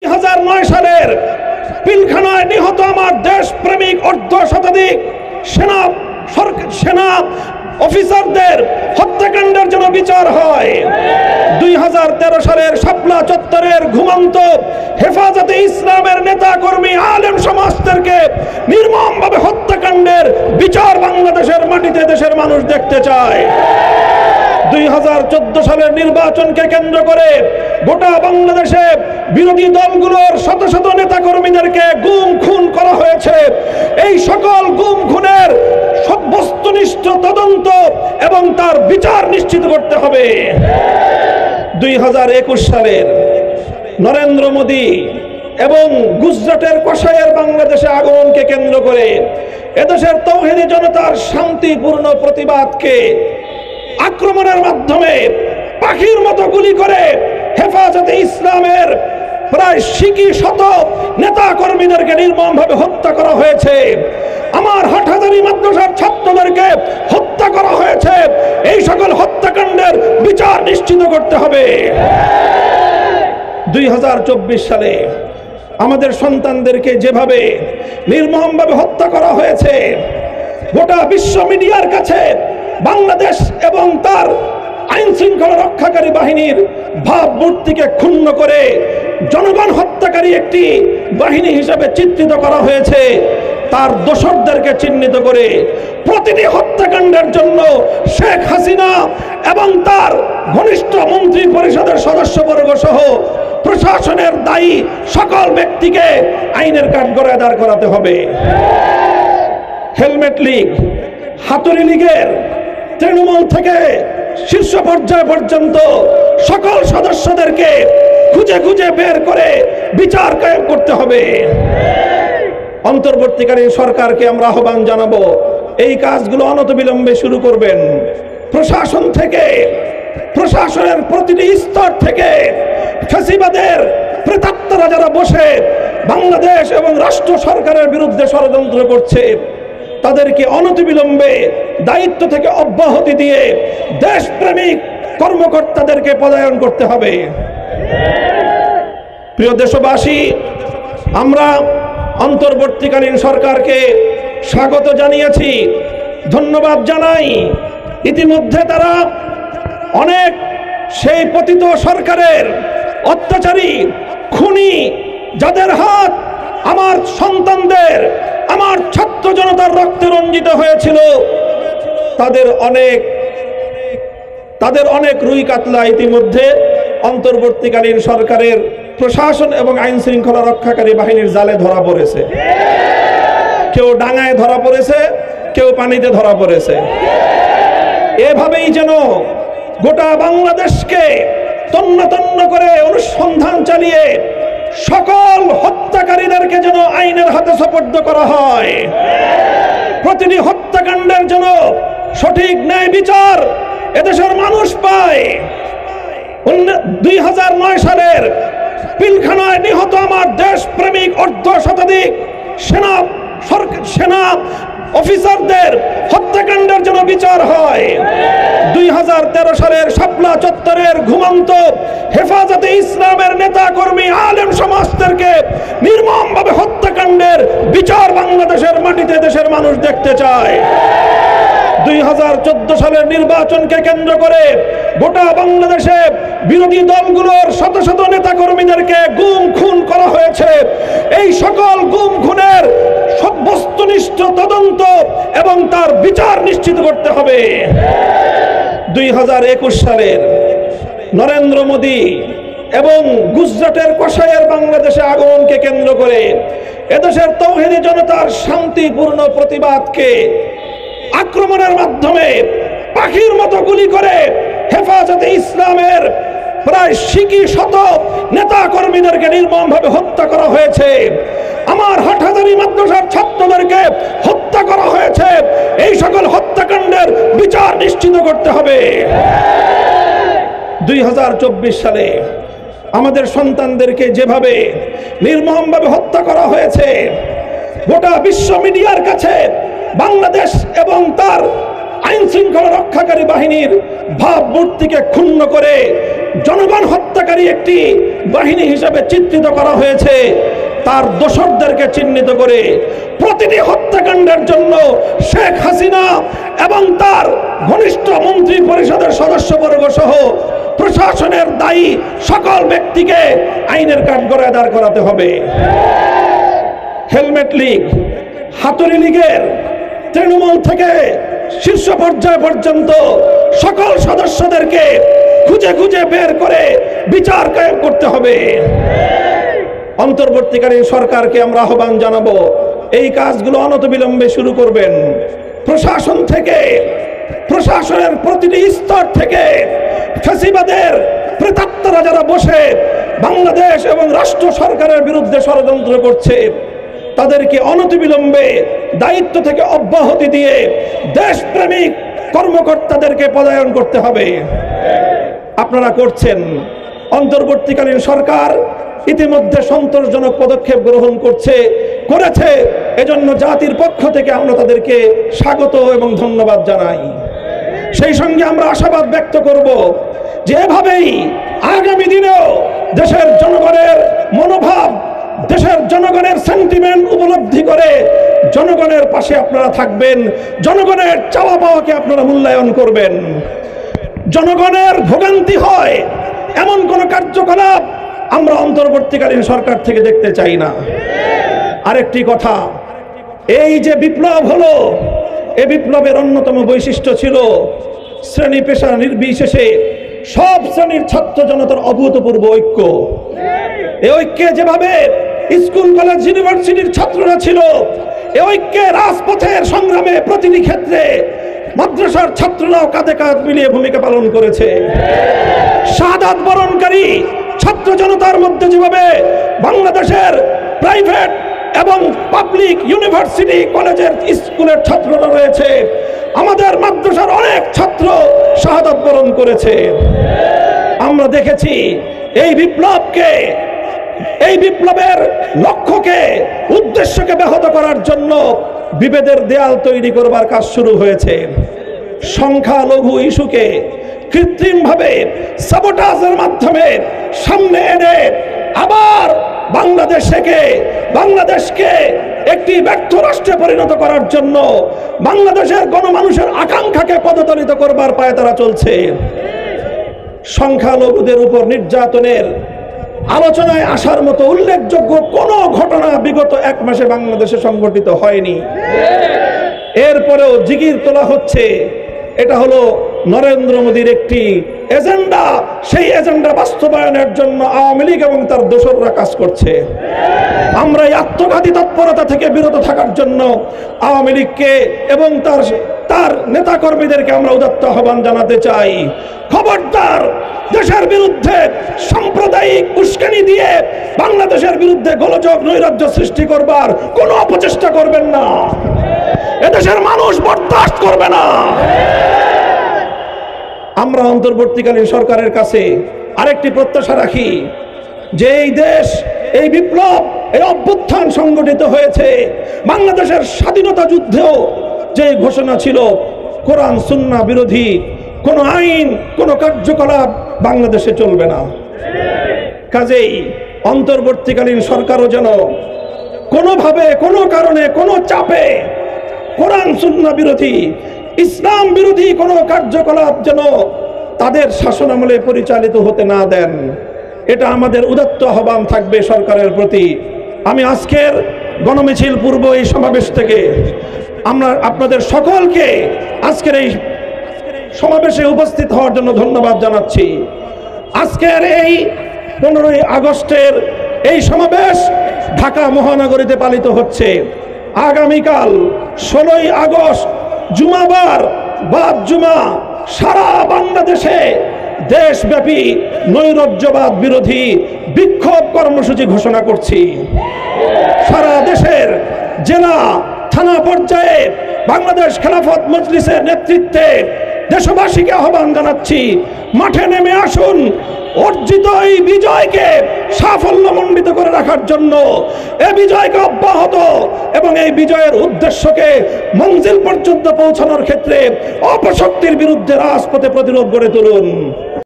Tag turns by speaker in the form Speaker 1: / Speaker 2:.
Speaker 1: 2009 সালের পিলখানায় নিহত আমার দেশপ্রেমিক অর্ধ শতাধিক সেনা অফিসারদের হত্যাকাণ্ডের জন্য বিচার হয়। 2013 সালের শাপলা চত্বরের ঘুমন্ত হেফাজতে ইসলামের নেতা কর্মী আলেম সমাজদেরকে নির্মমভাবে হত্যাকাণ্ডের বিচার বাংলাদেশের মাটিতে দেশের মানুষ দেখতে চায়। 2014 সালের নির্বাচনকে কেন্দ্র করে গোটা বাংলাদেশে বিরোধী দলগুলোর শত শত নেতা কর্মীদেরকে গুম খুন করা হয়েছে। এই সকল গুম খুনের বস্তুনিষ্ঠ তদন্ত এবং তার বিচার নিশ্চিত করতে হবে। 2021 সালের নরেন্দ্র মোদী এবং গুজরাটের কসাইয়ের বাংলাদেশে আগমনকে কেন্দ্র করে এদেশের তৌহিদি জনতার শান্তিপূর্ণ প্রতিবাদকে আক্রমণের মাধ্যমে পাখির মতো গুলি করে হেফাজতে ইসলামের প্রায় শত নেতা কর্মীদেরকে নির্মমভাবে হত্যা করা হয়েছে। আমার হাটহাজারী মাদ্রাসার ছাত্রদেরকে হত্যা করা হয়েছে। এই সকল হত্যাকাণ্ডের বিচার নিশ্চিত করতে হবে। 2024 সালে আমাদের সন্তানদেরকে যেভাবে নির্মমভাবে হত্যা করা হয়েছে, গোটা বিশ্ব মিডিয়ার কাছে বাংলাদেশ এবং তার আইন শৃঙ্খলা রক্ষাকারী বাহিনীর ভাবমূর্তিকে ক্ষুণ্ণ করে জনগণ হত্যাকারী একটি বাহিনী হিসেবে চিত্রিত করা হয়েছে। তার দোষরদেরকে চিহ্নিত করে প্রতিটি হত্যাকাণ্ডের জন্য শেখ হাসিনা এবং তার ঘনিষ্ঠ মন্ত্রী পরিষদের সদস্যবর্গ সহ প্রশাসনের দায়ী সকল ব্যক্তিকে আইনের কাঠগড়ায় দাঁড় করাতে হবে। হেলমেট লীগ, হাতুড়ি লীগের তৃণমূল থেকে শীর্ষ পর্যায় পর্যন্ত সকল সদস্যদেরকে খুঁজে খুঁজে বের করে বিচার কায়েম করতে হবে। অন্তর্বর্তীকালীন সরকারকে আমরা আহ্বান জানাবো, এই কাজগুলো অনতিবিলম্বে শুরু করবেন। প্রশাসন থেকে, প্রশাসনের প্রতিটি স্তর থেকে ফ্যাসিবাদের প্রেতাত্মারা যারা বসে বাংলাদেশ এবং রাষ্ট্র সরকারের বিরুদ্ধে ষড়যন্ত্র করছে, তাদেরকে অনতিবিলম্বে দায়িত্ব থেকে অব্যাহতি দিয়ে দেশপ্রেমিক কর্মকর্তাদেরকে পদায়ন করতে হবে। প্রিয় দেশবাসী, আমরা অন্তর্বর্তীকালীন সরকারকে স্বাগত জানিয়েছি, ধন্যবাদ জানাই। ইতিমধ্যে তারা অনেক সেই পতিত সরকারের অত্যাচারী খুনি যাদের হাত আমার সন্তানদের, আমার ছাত্র জনতার রক্তে রঞ্জিত হয়েছিল, তাদের অনেক রুই কাতলা ইতিমধ্যে অন্তর্বর্তীকালীন সরকারের প্রশাসন এবং আইন শৃঙ্খলা রক্ষাকারী বাহিনীর জালে ধরা পড়েছে। কেউ ডাঙায় ধরা পড়েছে, কেউ পানিতে ধরা পড়েছে। এভাবেই যেন গোটা বাংলাদেশকে তন্ন তন্ন করে অনুসন্ধান চালিয়ে সকল হত্যাকারীদেরকে যেন আইনের হাতে সোপর্দ করা হয়। প্রতিটি হত্যাকাণ্ডের জন্য সঠিক ন্যায় বিচার এদেশের মানুষ পায়। 2009 সালের পিলখানায় নিহত আমার দেশপ্রেমিক অর্ধ শতাধিক সেনা অফিসারদের হত্যাকাণ্ডের জন্য বিচার হয়। 2013 সালের শাপলা চত্বরের ঘুমন্ত হেফাজতে ইসলামের নেতা কর্মী আলেম সমাজদেরকে নির্মমভাবে হত্যাকাণ্ডের বিচার বাংলাদেশের মাটিতে দেশের মানুষ দেখতে চায়। 2014 সালের নির্বাচনকে কেন্দ্র করে গোটা বাংলাদেশে বিরোধী দলগুলোর শত শত নেতা কর্মীদেরকে গুম খুন করা হয়েছে। এই সকল গুম খুনের বস্তুনিষ্ঠ তদন্ত এবং তার বিচার নিশ্চিত করতে হবে। 2021 সালের নরেন্দ্র মোদী এবং গুজরাটের কসাইয়ের বাংলাদেশে আগমনকে কেন্দ্র করে এদেশের তৌহিদি জনতার শান্তিপূর্ণ প্রতিবাদকে আক্রমণের মাধ্যমে পাখির মতো গুলি করে হেফাজতে ইসলামের প্রায় শত নেতা কর্মীদেরকে নির্মমভাবে হত্যা করা হয়েছে। আমার হাটহাজারী মাদ্রাসার ছাত্রদেরকে হত্যা করা হয়েছে। এই সকল হত্যাকাণ্ডের বিচার নিশ্চিত করতে হবে। 2024 সালে আমাদের সন্তানদেরকে যেভাবে নির্মমভাবে হত্যা করা হয়েছে, গোটা বিশ্ব মিডিয়ার কাছে বাংলাদেশ এবং তার আইন শৃঙ্খলা রক্ষাকারী বাহিনীর ভাবমূর্তিকে ক্ষুণ্ণ করে জনগণ হত্যাকারী একটি বাহিনী হিসেবে চিত্রিত করা হয়েছে, তার দোসরদেরকে চিহ্নিত করে প্রতিটি হত্যাকাণ্ডের জন্য শেখ হাসিনা এবং তার ঘনিষ্ঠ মন্ত্রী পরিষদের সদস্যবর্গ সহ প্রশাসনের দায়ী সকল ব্যক্তিকে আইনের কাঠগড়ায় দাঁড় করাতে হবে। হেলমেট লীগ, হাতুড়ি লীগের তৃণমূল থেকে শীর্ষ পর্যায় পর্যন্ত সকল সদস্যদেরকে খুঁজে খুঁজে বের করে বিচার কায়েম করতে হবে। অন্তর্বর্তীকালীন সরকারকে আমরা আহ্বান জানাবো, এই কাজগুলো অনতিবিলম্বে শুরু করবেন। প্রশাসন থেকে, প্রশাসনের প্রতিটি স্তর থেকে ফ্যাসিবাদের প্রেতাত্মারা যারা বসে বাংলাদেশ এবং রাষ্ট্র সরকারের বিরুদ্ধে ষড়যন্ত্র করছে, তাদেরকে অনতিবিলম্বে দায়িত্ব থেকে অব্যাহতি দিয়ে দেশপ্রেমিক কর্মকর্তাদেরকে পদায়ন করতে হবে। আপনারা করছেন। অন্তর্বর্তীকালীন সরকার ইতিমধ্যে সন্তোষজনক পদক্ষেপ গ্রহণ করেছে, এজন্য জাতির পক্ষ থেকে আমরা তাদেরকে স্বাগত এবং ধন্যবাদ জানাই। সেই সঙ্গে আমরা আশাবাদ ব্যক্ত করব যে এভাবেই আগামী দিনেও দেশের জনগণের মনোভাব, দেশের জনগণের সেন্টিমেন্ট উপলব্ধি করে জনগণের পাশে আপনারা থাকবেন, জনগণের চাওয়া পাওয়াকে আপনারা মূল্যায়ন করবেন। জনগণের ভোগান্তি হয় এমন কোন কার্যকলাপ আমরা অন্তর্বর্তীকালীন সরকার থেকে দেখতে চাই না। আরেকটি কথা, এই যে বিপ্লব হলো, এই বিপ্লবের অন্যতম বৈশিষ্ট্য ছিল শ্রেণী পেশা নির্বিশেষে সব শ্রেণীর ছাত্র জনতার অভূতপূর্ব ঐক্য। এই ঐক্যে যেভাবে স্কুল কলেজ ইউনিভার্সিটির ছাত্ররা ছিল, এই ঐক্যে রাজপথের সংগ্রামে প্রতিটি ক্ষেত্রে মাদ্রাসার ছাত্ররাও কাঁধে কাঁধ মিলিয়ে ভূমিকা পালন করেছে। শাহাদাত বরণকারী ছাত্র জনতার মধ্যে যেভাবে বাংলাদেশের প্রাইভেট এবং পাবলিক ইউনিভার্সিটি কলেজের স্কুলের ছাত্ররা রয়েছে, আমাদের মাদ্রাসার অনেক ছাত্র শাহাদাত বরণ করেছে। আমরা দেখেছি এই বিপ্লবের লক্ষ্যকে, উদ্দেশ্যকে ব্যাহত করার জন্য বিভেদের দেয়াল তৈরি করবার কাজ শুরু হয়েছে। সংখ্যালঘু ইস্যুকে কৃত্রিমভাবে সাবোটাজের মাধ্যমে সামনে এনে আবার বাংলাদেশকে একটি ব্যর্থ রাষ্ট্রে পরিণত করার জন্য বাংলাদেশের গণমানুষের আকাঙ্ক্ষাকে পদতলিত করবার পায়তারা চলছে। সংখ্যালঘুদের উপর নির্যাতনের আলোচনায় আসার মতো উল্লেখযোগ্য কোনো ঘটনা বিগত 1 মাসে বাংলাদেশে সংঘটিত হয়নি। এরপরেও জিগির তোলা হচ্ছে, এটা হলো নরেন্দ্র মোদীর একটি এজেন্ডা। সেই এজেন্ডা বাস্তবায়নের জন্য আওয়ামী লীগ এবং তার দোসররা কাজ করছে। আমরা এই আত্মঘাতী তৎপরতা থেকে বিরত থাকার জন্য আওয়ামী লীগকে এবং তার নেতাকর্মীদেরকে আমরা উদাত্ত আহ্বান জানাতে চাই। খবরদার, দেশের বিরুদ্ধে সাম্প্রদায়িক উস্কানি দিয়ে বাংলাদেশের বিরুদ্ধে গোলযোগ নৈরাজ্য সৃষ্টি করবার কোনো অপচেষ্টা করবেন না। এদেশের মানুষ বরদাস্ত করবে না। আমরা অন্তর্বর্তীকালীন সরকারের কাছে আরেকটি প্রত্যাশা রাখি যে এই দেশ, এই বিপ্লব, এই অভ্যুত্থান সংগঠিত হয়েছে বাংলাদেশের স্বাধীনতা যুদ্ধেও যে ঘোষণা ছিল কোরআন সুন্নাহ বিরোধী কোনো আইন, কোনো কার্যকলাপ বাংলাদেশে চলবে না। কাজেই অন্তর্বর্তীকালীন সরকারও যেন কোনোভাবে, কোনো কারণে, কোনো চাপে কোরআন সুন্নাহ বিরোধী, ইসলাম বিরোধী কোনো কার্যকলাপ যেন তাদের শাসনামলে পরিচালিত হতে না দেন, এটা আমাদের উদাত্ত আহ্বান থাকবে সরকারের প্রতি। আমি আজকের গণমিছিল পূর্ব এই সমাবেশ থেকে আমরা আপনাদের সকলকে আজকের এই সমাবেশে উপস্থিত হওয়ার জন্য ধন্যবাদ জানাচ্ছি। আজকের এই 15ই আগস্টের এই সমাবেশ ঢাকা মহানগরীতে পালিত হচ্ছে। আগামীকাল 16ই আগস্ট জুমাবার বাদ জুমা সারা বাংলাদেশে দেশব্যাপী নৈরাজ্যবাদ বিরোধী বিক্ষোভ কর্মসূচি ঘোষণা করছি। সারা দেশের জেলা থানা পর্যায়ে বাংলাদেশ খেলাফত মজলিসের নেতৃত্বে দেশবাসীকে আহ্বান জানাচ্ছি, মাঠে নেমে আসুন। অর্জিত এই বিজয়কে সাফল্যমণ্ডিত করে রাখার জন্য, এই বিজয়কে অব্যাহত এবং এই বিজয়ের উদ্দেশ্যকে মঞ্জিল পর্যন্ত পৌঁছানোর ক্ষেত্রে অপশক্তির বিরুদ্ধে রাজপথে প্রতিরোধ গড়ে তুলুন।